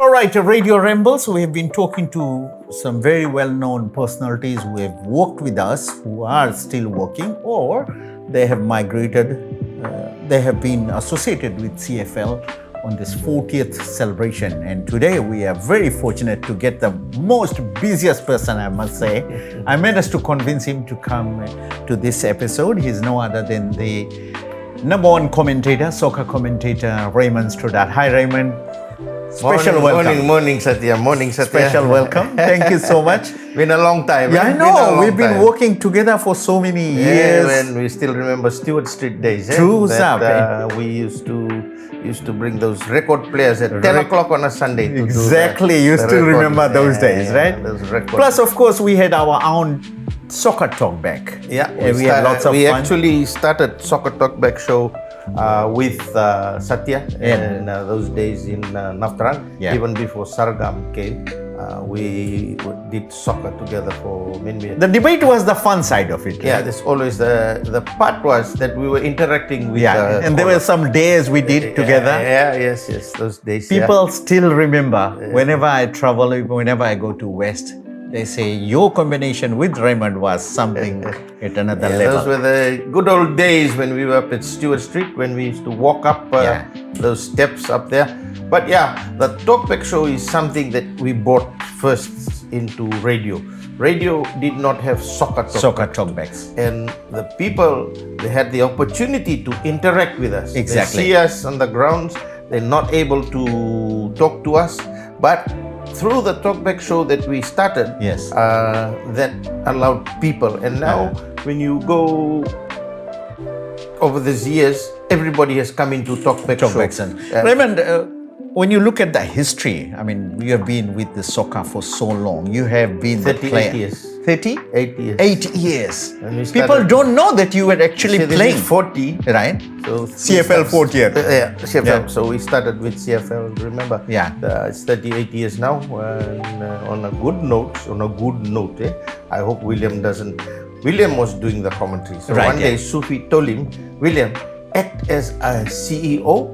All right, Radio Rambles, we have been talking to some very well-known personalities who have worked with us, who are still working, or they have migrated, they have been associated with CFL on this 40th celebration. And today we are very fortunate to get the most busiest person, I must say. I managed to convince him to come to this episode. He's no other than the number one commentator, soccer commentator, Raymond Stodart. Hi, Raymond. Special welcome. Morning, Satya. Morning, Satya. Special welcome. Thank you so much. Been a long time. Yeah, I know. We've been working together for so many years. And we still remember Stewart Street days. True, we used to bring those record players at 10 o'clock on a Sunday. To exactly. You still remember those days, right? Those records. Plus, of course, we had our own Soccer Talk Back. Yeah, we had lots of fun. We actually started Soccer Talk Back show with Satya in those days in Navtarang. Yeah. Even before Sargam came, we did soccer together for many years. The debate was the fun side of it. Yeah, right? there's always the part was that we were interacting with. And there were some days we did together. Yes, those days. People still remember. Whenever I travel, whenever I go to West, they say your combination with Raymond was something at another level. Those were the good old days when we were up at Stewart Street, when we used to walk up those steps up there. But yeah, the Talkback show is something that we brought first into radio. Radio did not have soccer talkbacks. And the people, they had the opportunity to interact with us. Exactly. They see us on the grounds. They're not able to talk to us. But through the Talkback show that we started, that allowed people. And now when you go over these years, everybody has come into Talkback show. Raymond, when you look at the history, I mean, you have been with the soccer for so long. You have been 38 years. 30? 8 years. 8 years. People don't know that you were actually playing. This is 40. Right? So CFL 40th. Yeah, CFL. Yeah. So we started with CFL, remember? Yeah. It's 38 years now. And on a good note, I hope William was doing the commentary. So one day Sufi told him, William, act as a CEO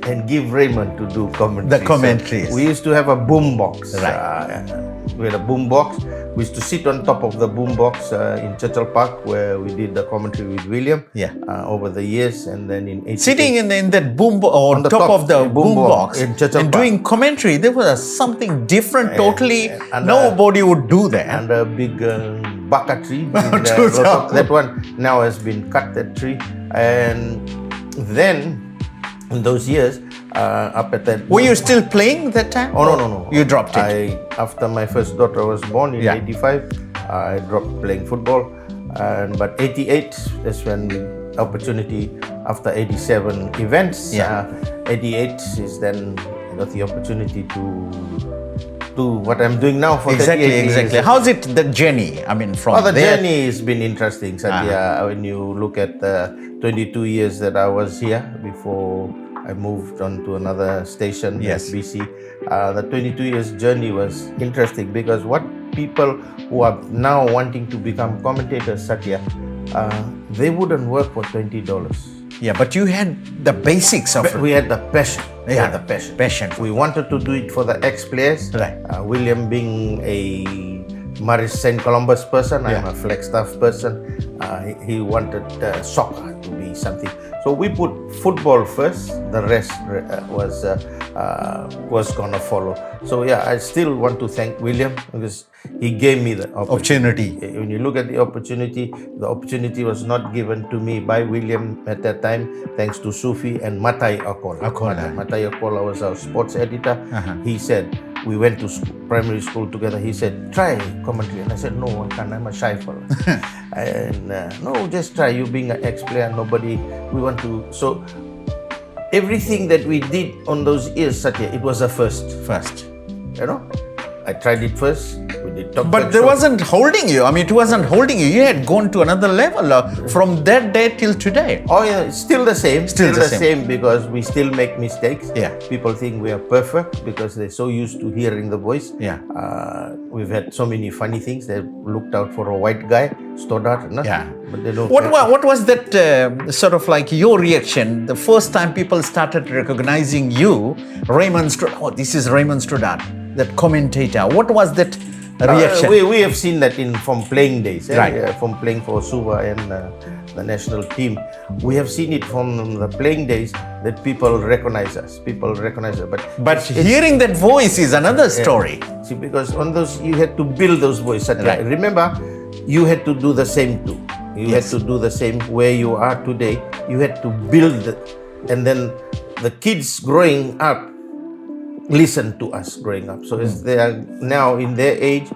and give Raymond to do commentaries. The commentaries. So we used to have a boom box. Right. We had a boom box. We used to sit on top of the boom box in Churchill Park, where we did the commentary with William over the years. And then in 88, sitting in that boom on top of the boom box in Churchill and Park. doing commentary, there was something different totally. Nobody would do that. And a big baka tree. That one now has been cut, that tree. And then in those years, up at that. Were you still playing that time? Oh, no. You dropped it. After my first daughter was born in 85, I dropped playing football. But 88 is when the opportunity, after 87 events, 88 is then I got the opportunity to do what I'm doing now for 38 years. Exactly. How's it, the journey? I mean, from the there. journey has been interesting, Satya. When you look at the 22 years that I was here before I moved on to another station, BC. The 22 years journey was interesting because what people who are now wanting to become commentators, Satya, they wouldn't work for $20. Yeah, but you had the basics of it. We had the passion. Passion. We wanted to do it for the ex-players. Right. William being a Maris St. Columbus person, I'm a Flagstaff person. He wanted soccer to be something. So we put football first. The rest was gonna follow. So I still want to thank William because he gave me the opportunity. When you look at the opportunity was not given to me by William at that time, thanks to Sufi and Matai Akola. Matai Akola was our sports editor. He said, we went to primary school together. He said, try commentary. And I said, no, I can't. I'm a shy fellow. And no, just try. You being an ex-player, we want to. So everything that we did on those years, Satya, it was a first. First. I tried it first. We did But there wasn't holding you. I mean, it wasn't holding you. You had gone to another level from that day till today. Oh yeah, still the same. Still the same. Because we still make mistakes. Yeah. People think we are perfect because they're so used to hearing the voice. Yeah. We've had so many funny things. They looked out for a white guy, Stodart. No? Yeah. But they don't. What was that sort of like your reaction the first time people started recognizing you, Raymond Stodart? Oh, this is Raymond Stodart, that commentator. What was that reaction? We have seen that from playing days, Right. From playing for Suva and the national team. We have seen it from the playing days that people recognize us. But hearing that voice is another story. See, because on those you had to build those voices. Satya. Right. Remember, you had to do the same too. You Yes. had to do the same where you are today. You had to build, and then the kids growing up listen to us growing up. So as they are now in their age,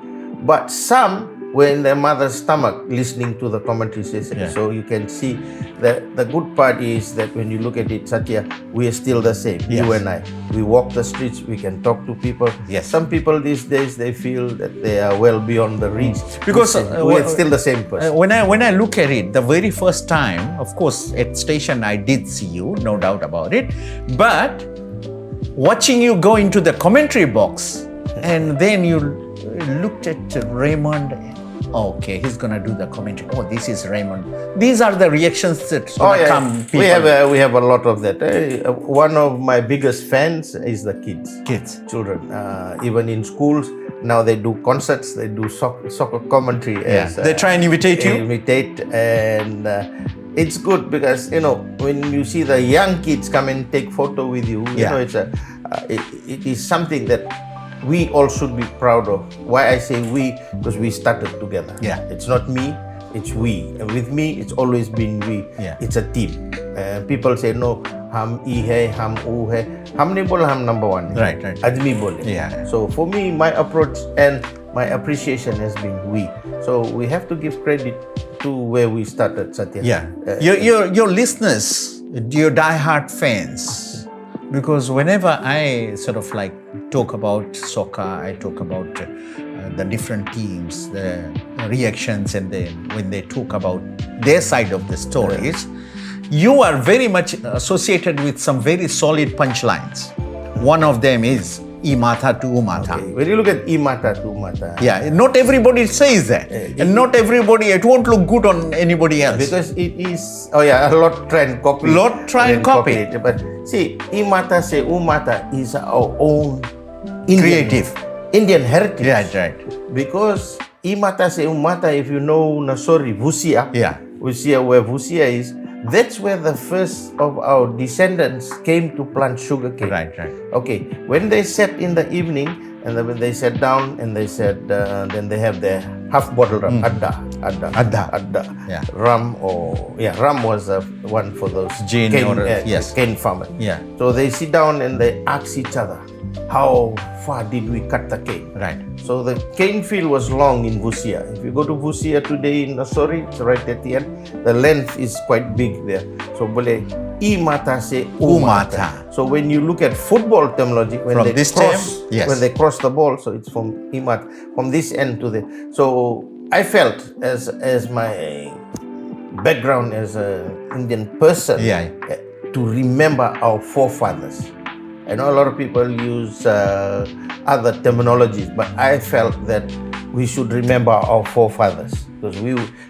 but some were in their mother's stomach listening to the commentary session. Yeah. So you can see that the good part is that when you look at it, Satya, we are still the same. Yes. You and I. We walk the streets, we can talk to people. Yes. Some people these days, they feel that they are well beyond the reach. Because, we are still the same person. When I look at it, the very first time, of course, at station I did see you, no doubt about it. But watching you go into the commentary box, and then you looked at Raymond. Okay, he's gonna do the commentary. Oh, this is Raymond. These are the reactions that come. People. We have a lot of that. One of my biggest fans is the kids, children. Even in schools now, they do concerts. They do soccer commentary. Yeah. They try and imitate you. And it's good because when you see the young kids come and take photo with you, Yeah. it is something that we all should be proud of. Why I say we? Because we started together. Yeah. It's not me, it's we. And with me, it's always been we. Yeah. It's a team. People say, no, hum e hai, hum oo hai. Hum nahi bola, hum number one. Right. Admi bole. Yeah. So for me, my approach and my appreciation has been we. So we have to give credit to where we started, Satya. Yeah. Your listeners, your diehard fans, because whenever I sort of like talk about soccer, I talk about the different teams, the reactions, and then when they talk about their side of the stories, you are very much associated with some very solid punchlines. One of them is Imata to Umata. Okay. When you look at Imata to Umata, Yeah, not everybody says that. And not everybody, it won't look good on anybody else. because it is, a lot try and copy. It. But see, Imata se Umata is our own Creative. Indian heritage. Right. Because Imata se Umata, if you know Nasori, Vusia, Yeah. Vusia, where Vusia is, that's where the first of our descendants came to plant sugarcane. Right. Okay, when they sat in the evening, and then when they sat down, and they said, then they have their half bottle rum, adda. Yeah. Rum rum was one for those Gin yes. cane farmers. Yeah. So they sit down and they ask each other, how far did we cut the cane? Right. So the cane field was long in Vusia. If you go to Vusia today in Nasori, it's right at the end. The length is quite big there. So boleh Imata se Umata. So when you look at football terminology, when From they this cross, term, yes. when they cross the ball, so it's from Imat, from this end to the. So I felt as my background as an Indian person, to remember our forefathers. I know a lot of people use other terminologies, but I felt that we should remember our forefathers because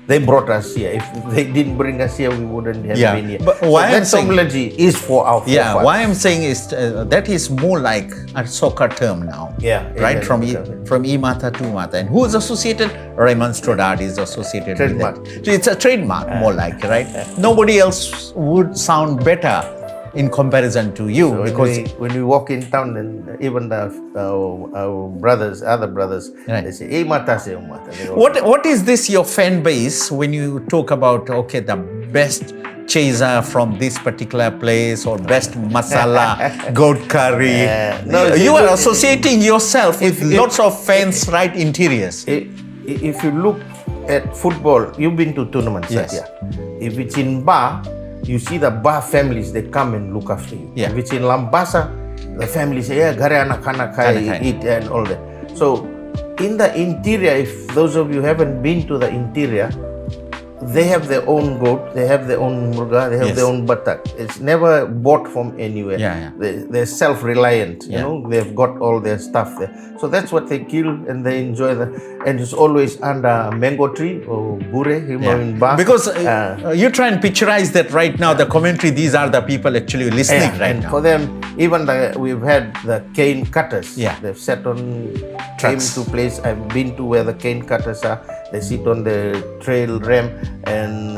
they brought us here. If they didn't bring us here, we wouldn't have been here. But why that terminology is for our forefathers. Yeah, why I'm saying is that is more like a soccer term now. Right? From Imata to Umata. And who is associated? Raymond Stodart is associated Trademark. with that. So it's a trademark, more like, right? Nobody else would sound better in comparison to you, So because when we walk in town, and even our other brothers, Right. they say, "Hey, mata se umata." They all- what is this your fan base when you talk about the best chaser from this particular place or best masala goat curry? No, you are associating yourself with lots of fans right interiors. If you look at football, you've been to tournaments, Yes. Satya. If it's in bar, you see the bar families, they come and look after you. Yeah. If it's in Lambasa, the family say, "Yeah, gare anak-anak hai, Anak-anak. eat," and all that. So in the interior, if those of you haven't been to the interior, they have their own goat, they have their own murga, they have Yes. their own buttock. It's never bought from anywhere. Yeah. They're self-reliant, you Yeah. know, they've got all their stuff there. So that's what they kill and they enjoy and it's always under a mango tree or bure, in bar. Because you try and picturize that right now, the commentary, these are the people actually listening right and now. for them, even we've had the cane cutters. Yeah. They've sat on Trucks. came to place. I've been to where the cane cutters are. They sit on the trail ramp and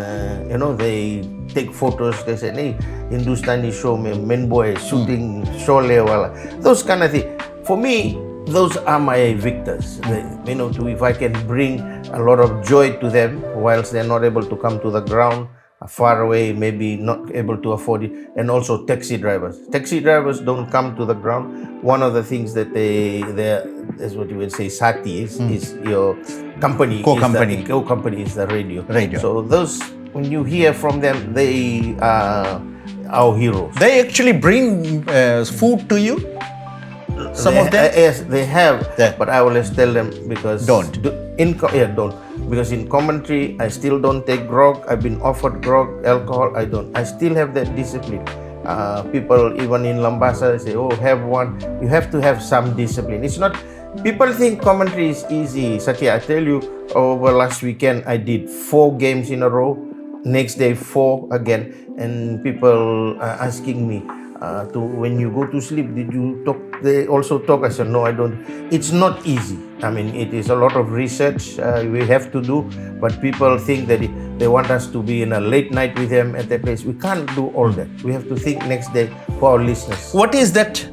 they take photos. They say, "Hey, Hindustani show me men boy shooting shole wala." Those kind of things. For me, those are my victors. If I can bring a lot of joy to them whilst they're not able to come to the ground, far away, maybe not able to afford it, and also taxi drivers. Taxi drivers don't come to the ground. One of the things that that's what you would say, Satya is your company. Co-company. Co-company is the radio. Radio. So those, when you hear from them, they are our heroes. They actually bring food to you? Some of them? Yes, they have. Yeah. But I always tell them because Don't. Don't. Because in commentary, I still don't take grog. I've been offered grog, alcohol. I don't. I still have that discipline. People even in Lambasa say, "Oh, have one." You have to have some discipline. It's not. People think commentary is easy. Satya, I tell you, over last weekend I did 4 games in a row. Next day 4 again, and people are asking me, when you go to sleep, did you talk? They also talk. I said, no, I don't. It's not easy. I mean, it is a lot of research we have to do, but people think that they want us to be in a late night with them at their place. We can't do all that. We have to think next day for our listeners. What is that?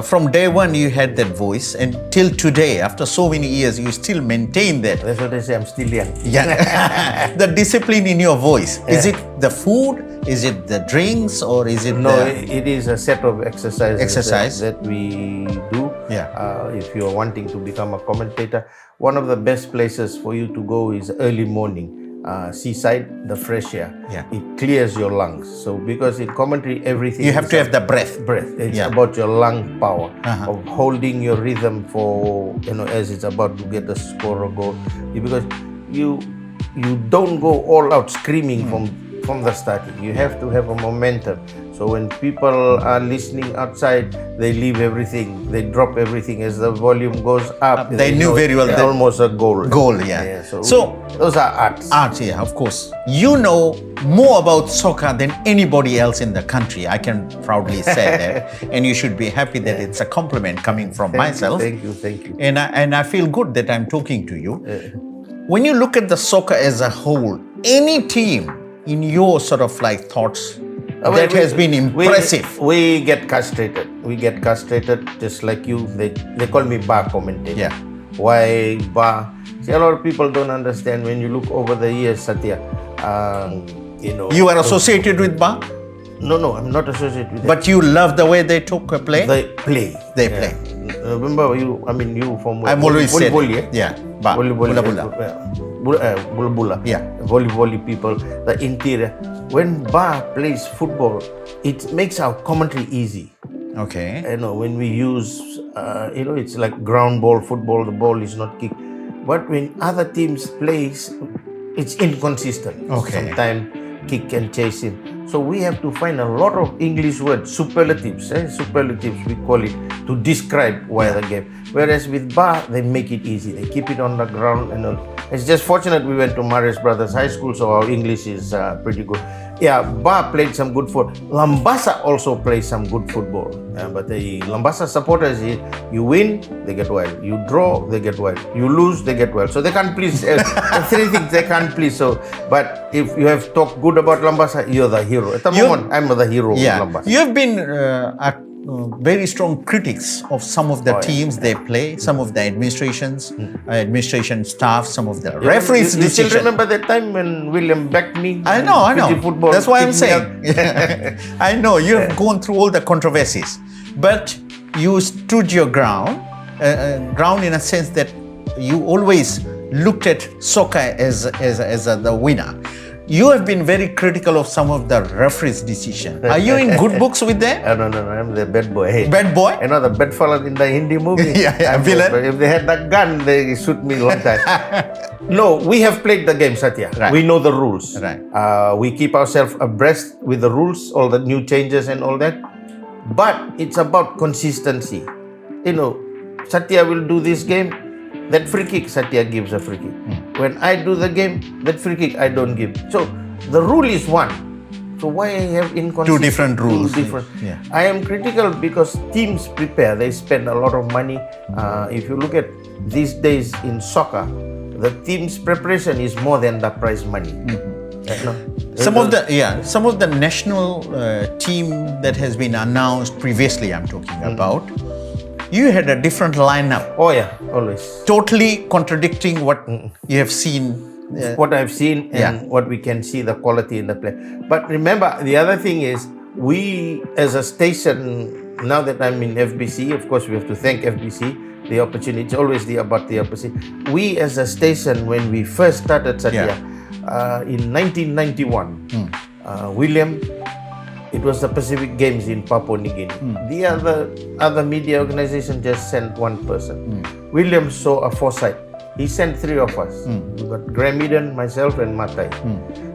From day one, you had that voice, and till today, after so many years, you still maintain that. That's what I say. I'm still young. Yeah. The discipline in your voice. Is it the food? Is it the drinks? Or is it No, it is a set of exercises that we do. Yeah. If you are wanting to become a commentator, one of the best places for you to go is early morning. Seaside, the fresh air. Yeah. It clears your lungs. So because in commentary, everything You have is to have the breath. It's Yeah. about your lung power Uh-huh. of holding your rhythm for as it's about to get the score or goal. Because you don't go all out screaming from the starting. You have to have a momentum. So when people are listening outside, they leave everything, they drop everything as the volume goes up. They knew very well that- almost a goal. Goal, yeah. So those are arts. Art, yeah, of course. You know more about soccer than anybody else in the country. I can proudly say that. And you should be happy that it's a compliment coming from myself. Thank you. And I feel good that I'm talking to you. When you look at the soccer as a whole, any team in your sort of like thoughts that has been impressive. We get castrated. Just like you. They call me bar commentator. Yeah. Why bar? See, a lot of people don't understand when you look over the years, Satya. You are associated with Ba, No, I'm not associated with but you love the way they took a play. They play. They play. Remember you from I'm always said, volleyball, yeah, Ba, volleyball, Bula Bula. Bula. Yeah. Volleyball people, the interior. When Ba plays football, it makes our commentary easy. Okay. When we use, it's like ground ball football, the ball is not kicked. But when other teams plays, it's inconsistent. Okay. Sometimes kick and chase him. So we have to find a lot of English words, superlatives, we call it, to describe the game. Whereas with Ba, they make it easy. They keep it on the ground and all. It's just fortunate we went to Marius Brothers High School, so our English is pretty good. Yeah, Ba played some good football. Lambasa also plays some good football. But the Lambasa supporters, you win, they get wild. You draw, they get wild. You lose, they get wild. So they can't please. 3 things they can't please. So, but if you have talked good about Lambasa, you're the hero. At the moment, I'm the hero of Lambasa. You have been very strong critics of some of the teams they play, some of the administration staff, some of the referees' You decisions. still remember that time when William backed me? I know. Football, that's why I'm kicked me saying. I know you have gone through all the controversies, but you stood your ground in a sense that you always looked at soccer as the winner. You have been very critical of some of the referees' decision. Are you in good books with them? No, I'm the bad boy. Bad boy? You know the bad fella in the Hindi movie? Yeah, villain. If they had that gun, they shoot me long time. No, we have played the game, Satya. Right. We know the rules. Right. We keep ourselves abreast with the rules, all the new changes and all that. But it's about consistency. You know, Satya will do this game. That free kick, Satya gives a free kick. When I do the game, that free kick I don't give. So the rule is one. So why I have inconsistency? Two different rules. Yeah. I am critical because teams prepare. They spend a lot of money. If you look at these days in soccer, the team's preparation is more than the prize money. Some of the national team that has been announced previously, I'm talking about. You had a different lineup. Oh yeah, always. Totally contradicting what you have seen. What I've seen and what we can see, the quality in the play. But remember, the other thing is, we as a station, now that I'm in FBC, of course we have to thank FBC, the opportunity, it's always about the opportunity. We as a station, when we first started Satya, in 1991, William, it was the Pacific Games in Papua New Guinea. The other media organization just sent one person. William saw a foresight. He sent three of us. We got Graham Eden, myself, and Matai.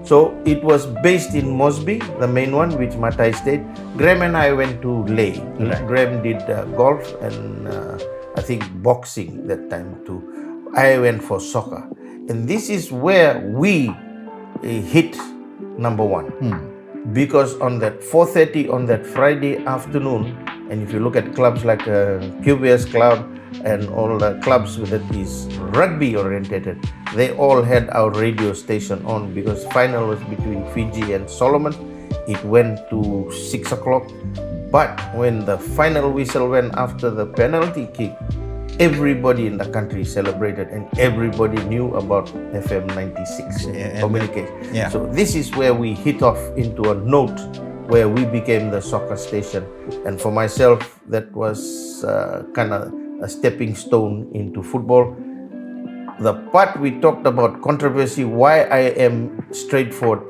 So it was based in Mosby, the main one, which Matai stayed. Graham and I went to Leh. Graham did golf and I think boxing that time too. I went for soccer. And this is where we hit number one. Because on that 4:30 on that Friday afternoon, and if you look at clubs like QBS Club and all the clubs that is rugby oriented, they all had our radio station on because final was between Fiji and Solomon. It went to 6 o'clock. But when the final whistle went after the penalty kick, everybody in the country celebrated and everybody knew about FM 96 communication. So this is where we hit off into a note where we became the soccer station. And for myself, that was kind of a stepping stone into football. The part we talked about controversy, why I am straightforward.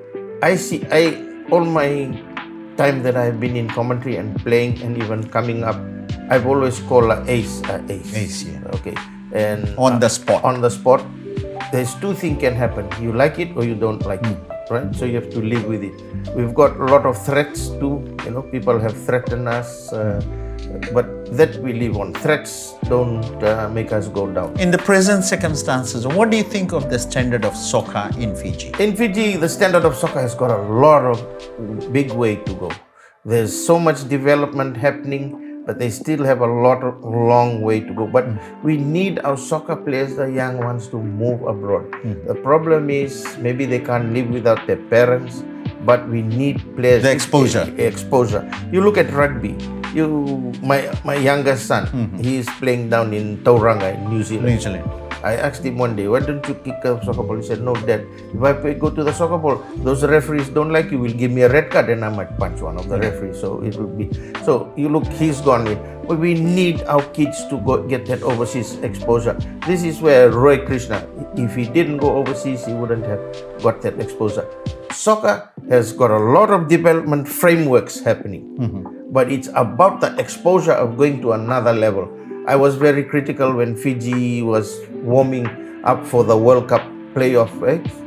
All my time that I've been in commentary and playing and even coming up, I've always called an ace. Ace, yeah. Okay. And on the spot. On the spot, there's two things can happen. You like it or you don't like it, right? So you have to live with it. We've got a lot of threats too. You know, people have threatened us, but that we live on. Threats don't make us go down. In the present circumstances, what do you think of the standard of soccer in Fiji? In Fiji, the standard of soccer has got a lot of big way to go. There's so much development happening, but they still have a long way to go. But we need our soccer players, the young ones, to move abroad. The problem is maybe they can't live without their parents, but we need players. The exposure. You look at rugby. My youngest son, he is playing down in Tauranga, in New Zealand. I asked him one day, why don't you kick a soccer ball? He said, no, Dad, if I go to the soccer ball, those referees don't like you, will give me a red card and I might punch one of the referees. So it would be. So you look, he's gone with. But we need our kids to go get that overseas exposure. This is where Roy Krishna, if he didn't go overseas, he wouldn't have got that exposure. Soccer has got a lot of development frameworks happening, but it's about the exposure of going to another level. I was very critical when Fiji was warming up for the World Cup playoff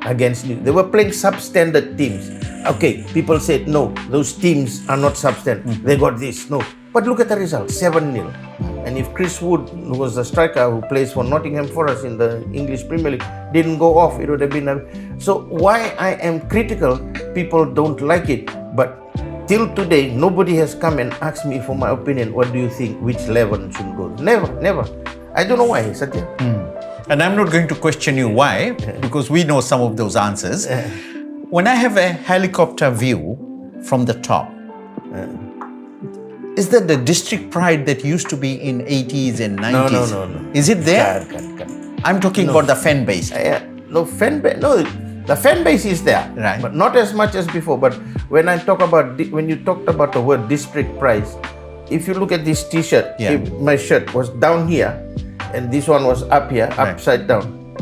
against New. They were playing substandard teams. Okay, people said, no, those teams are not substandard. They got this. No. But look at the result, 7-0. And if Chris Wood, who was the striker who plays for Nottingham Forest in the English Premier League, didn't go off, it would have been So why I am critical, people don't like it. But till today, nobody has come and asked me for my opinion. What do you think? Which level should go? Never. I don't know why, Satya. And I'm not going to question you why, because we know some of those answers. When I have a helicopter view from the top, is that the district pride that used to be in 80s and 90s? No. Is it there? Can't. I'm talking about the fan base. No, the fan base is there, right, but not as much as before. But when you talked about the word district prize, if you look at this T-shirt, my shirt was down here, and this one was up here, upside down.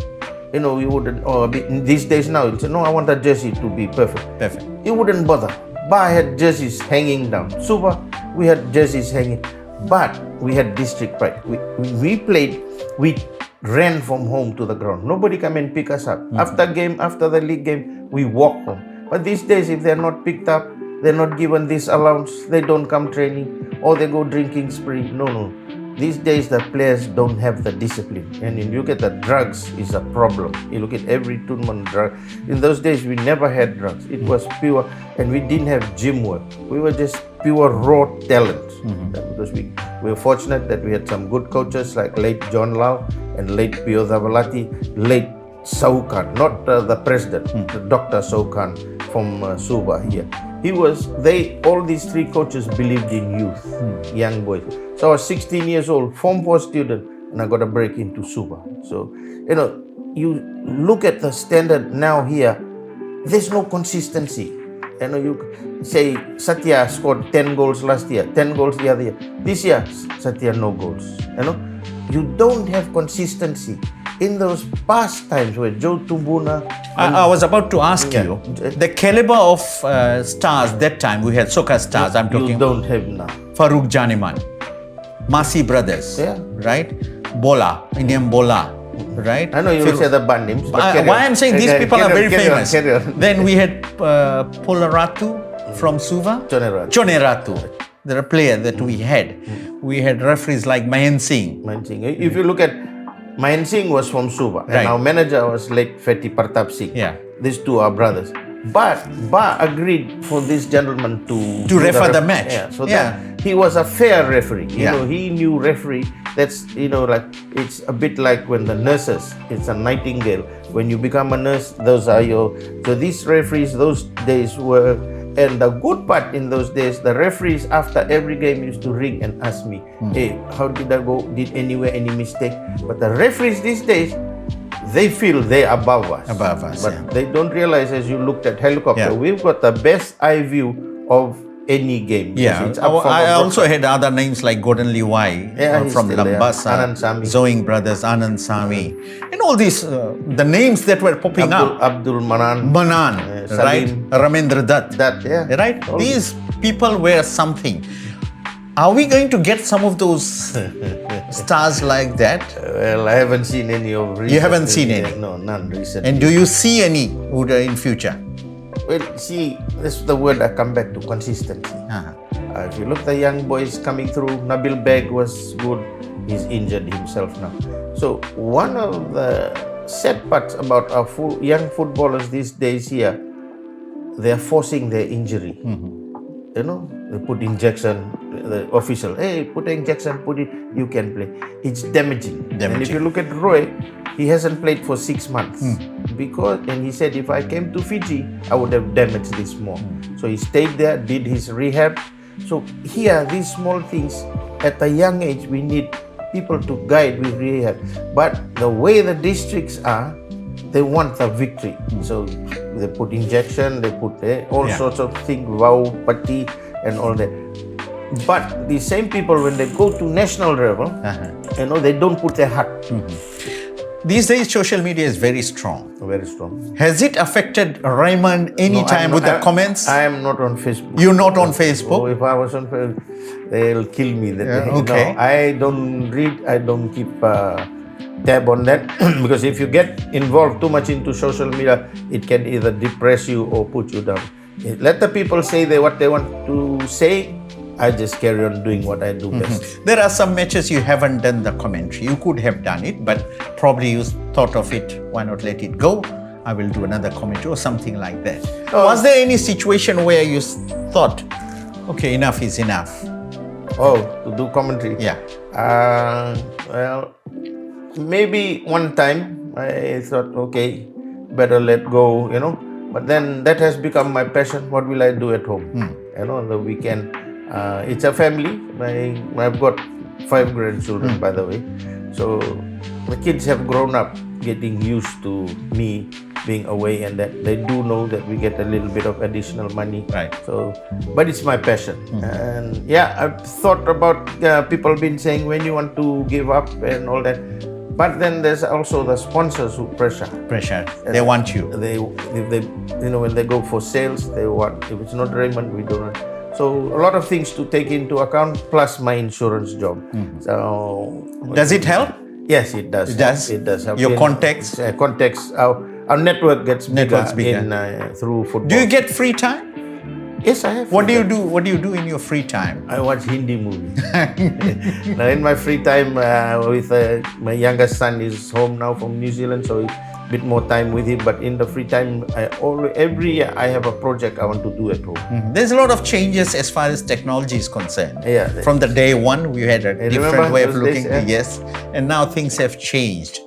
you wouldn't, or these days now, you'll say, no, I want a jersey to be perfect. Perfect. You wouldn't bother. Ba had jerseys hanging down. Suba, we had jerseys hanging. But we had district pride. We played, we ran from home to the ground. Nobody come and pick us up. After the league game, we walk home. But these days, if they're not picked up, they're not given this allowance, they don't come training, or they go drinking spree. No. These days, the players don't have the discipline. And if you look at the drugs, is a problem. You look at every tournament drug. In those days, we never had drugs. It was pure, and we didn't have gym work. We were just pure raw talent. Because we were fortunate that we had some good coaches like late John Lau and late Pio Dhavalati, late Saukan, not the president, Dr. Saukan from Suba here. All these three coaches believed in youth, young boys. So I was 16 years old, Form 4 student, and I got a break into Suba. So, you look at the standard now here, there's no consistency. You say Satya scored 10 goals last year, 10 goals the other year. This year, Satya no goals. You don't have consistency. In those past times where Joe Tumbuna... I was about to ask you, the caliber of stars that time, we had soccer stars, I'm talking... You don't have now. Farooq Janiman, Masi brothers, right? Bola, Indian Bola, right? I know you will say the band names. Why I'm saying these people are very famous. Then we had Polaratu from Suva. Choneratu. They're a player that we had. We had referees like Mahen Singh. If you look at Mahen Singh was from Suba, and our manager was late Feti Partap Singh. These two are brothers. But Ba agreed for this gentleman to refer the match. That he was a fair referee. He knew referee. That's like it's a bit like when the nurses. It's a nightingale. When you become a nurse, those are your. So these referees those days were. And the good part in those days, the referees after every game used to ring and ask me, hey, how did I go? Did anywhere any mistake? But the referees these days, they feel they're above us. But they don't realize as you looked at helicopter, we've got the best eye view of any game. I also had other names like Gordon Liwai from Lambasa, Zoing Brothers, Anand Sami, and all these, the names that were popping up. Abdul Manan, right? Ramendra Dutt. Right? All these people were something. Are we going to get some of those stars like that? Well, I haven't seen any of recent. You haven't seen any? No, none recently. And do you see any in future? Well, see, this is the word I come back to, consistency. If you look at the young boys coming through, Nabil Beg was good. He's injured himself now. So one of the sad parts about our young footballers these days here, they are forcing their injury. They put injection, the official, hey, put an injection, put it, you can play. It's damaging. And if you look at Roy, he hasn't played for 6 months. And he said, if I came to Fiji, I would have damaged this more. So he stayed there, did his rehab. So here, these small things, at a young age, we need people to guide with rehab. But the way the districts are, they want the victory. So they put injection, they put all sorts of things, wow, patti, and all that. But the same people, when they go to national level, they don't put their heart. These days, social media is very strong. Very strong. Has it affected Raymond any time with the comments? I am not on Facebook. You're not on Facebook? Oh, if I was on Facebook, they'll kill me. Okay. No, I don't read, I don't keep tab on that because if you get involved too much into social media, it can either depress you or put you down. Let the people say what they want to say. I just carry on doing what I do best. There are some matches you haven't done the commentary. You could have done it, but probably you thought of it, why not let it go? I will do another commentary or something like that. Was there any situation where you thought, okay, enough is enough? Oh, to do commentary? Yeah. Well, maybe one time I thought, okay, better let go, But then that has become my passion. What will I do at home? On the weekend. It's a family. I've got 5 grandchildren, by the way. So the kids have grown up getting used to me being away, and that they do know that we get a little bit of additional money. Right. So, but it's my passion. And yeah, I've thought about people been saying when you want to give up and all that. But then there's also the sponsors who pressure. They want you. If they, when they go for sales, they want. If it's not Raymond, we don't. So a lot of things to take into account, plus my insurance job. So does it help? Yes, it does. It does. It does. Your contacts. Our network gets bigger, through football. Do you get free time? Yes, I have. What do you do? What do you do in your free time? I watch Hindi movies. Now, in my free time, with my youngest son is home now from New Zealand, so a bit more time with him. But in the free time, every year I have a project I want to do at home. There's a lot of changes as far as technology is concerned. Yeah. From the day one, we had a different way of looking. Days, yes, and now things have changed.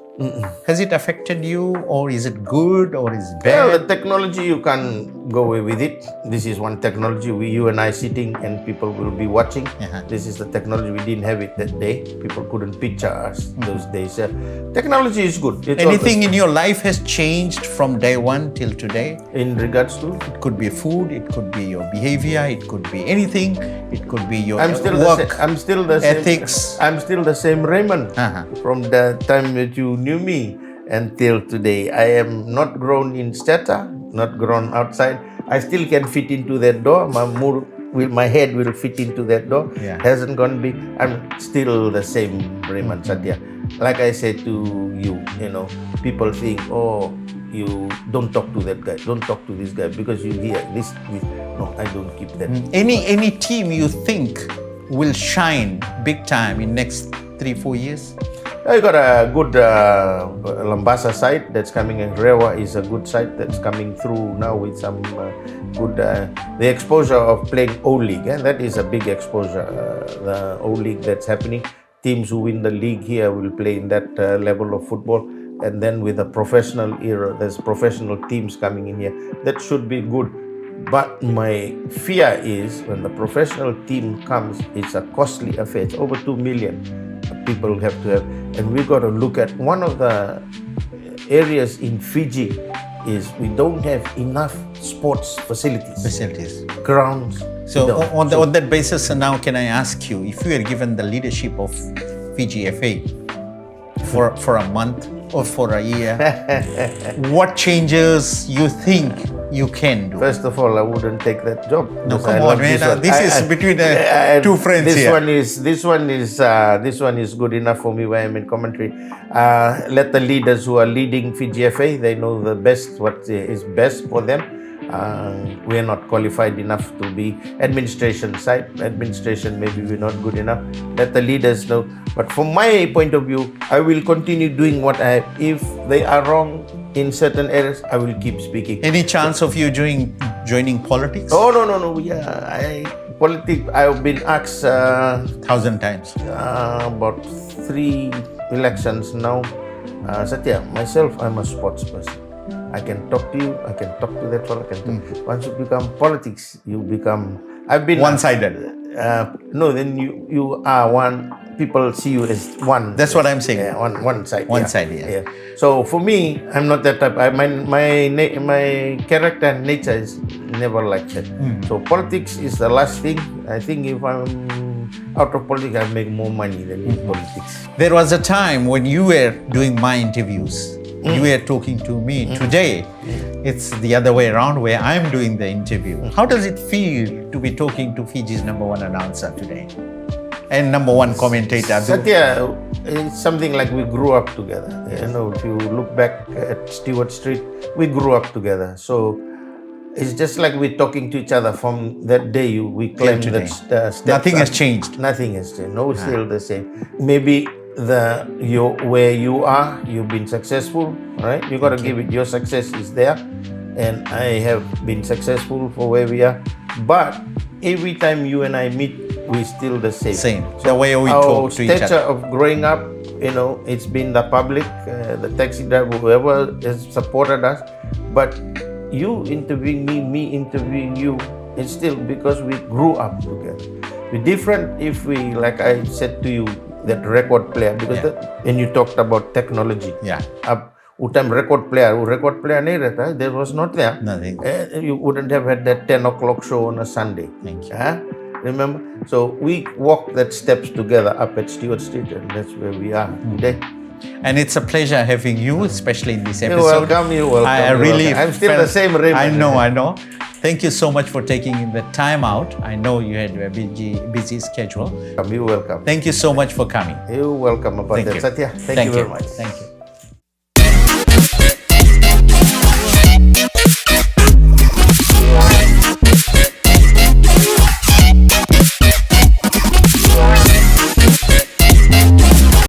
Has it affected you, or is it good, or is it bad? Well, the technology, you can't go away with it. This is one technology. You and I sitting and people will be watching. This is the technology. We didn't have it that day. People couldn't picture us those days. Technology is good. Anything in your life has changed from day one till today? In regards to? It could be food, it could be your behavior, it could be anything. It could be your I'm still work, I'm still the ethics. Same. I'm still the same Raymond from the time that you knew me until today. I am not grown in stature, not grown outside. I still can fit into that door. My head will fit into that door. Hasn't gone big. I'm still the same Raymond Satya. Like I said to you, people think, oh, you don't talk to that guy, don't talk to this guy because you hear this. No, I don't keep that. Any team you think will shine big time in next 3-4 years? I got a good Lambasa side that's coming in. Rewa is a good side that's coming through now with some good. The exposure of playing O-League, that is a big exposure. The O-League that's happening. Teams who win the league here will play in that level of football. And then with the professional era, there's professional teams coming in here. That should be good. But my fear is when the professional team comes, it's a costly affair. It's over 2 million people have to have. And we've got to look at one of the areas in Fiji is we don't have enough sports facilities. Grounds. So on that basis, now can I ask you, if you are given the leadership of Fiji FA for a month or for a year, what changes you think you can do? First of all, I wouldn't take that job. No, come on, man. This is between two friends this here. This one is good enough for me where I'm in commentary. Let the leaders who are leading Fiji FA, they know the best, what is best for them. We are not qualified enough to be administration side. Administration, maybe we're not good enough. Let the leaders know. But from my point of view, I will continue doing what I have. If they are wrong in certain areas, I will keep speaking. Any chance of you joining politics? Oh, no. Yeah, politics, I've been asked 1,000 times. About 3 elections now. Satya, myself, I'm a sports person. I can talk to you, I can talk to that fellow. Once you become politics, you become... I've been... One-sided. No, then you are one... People see you as one. That's what I'm saying. Yeah, one side. One side, yeah. So for me, I'm not that type. My character and nature is never like that. So politics is the last thing. I think if I'm out of politics, I make more money than in politics. There was a time when you were doing my interviews. You were talking to me. Today, it's the other way around where I'm doing the interview. How does it feel to be talking to Fiji's #1 announcer today? And #1 commentator. Satya, it's something like we grew up together. If you look back at Stewart Street, we grew up together. So it's just like we're talking to each other from that day we claimed that steps. Nothing has changed. Nothing has changed. No, it's still the same. Maybe where you are, you've been successful, right? You got to give it. Your success is there, and I have been successful for where we are. But every time you and I meet, we're still the same. So the way we talk to each other. Our stature of growing up, it's been the public, the taxi driver, whoever has supported us. But you interviewing me interviewing you, it's still because we grew up together. We're different if we, like I said to you, that record player, because when you talked about technology, Utam record player there was not there. Nothing. You wouldn't have had that 10 o'clock show on a Sunday. Thank you. Remember? So we walked that steps together up at Stewart Street, and that's where we are today. And it's a pleasure having you, especially in this episode. You're welcome. You're welcome. I you're really welcome. I'm still the same Raymond. I know. Thank you so much for taking the time out. I know you had a busy schedule. You're welcome. Thank you so much for coming. You're welcome about Thank that, you. Satya. Thank you very much. Thank you.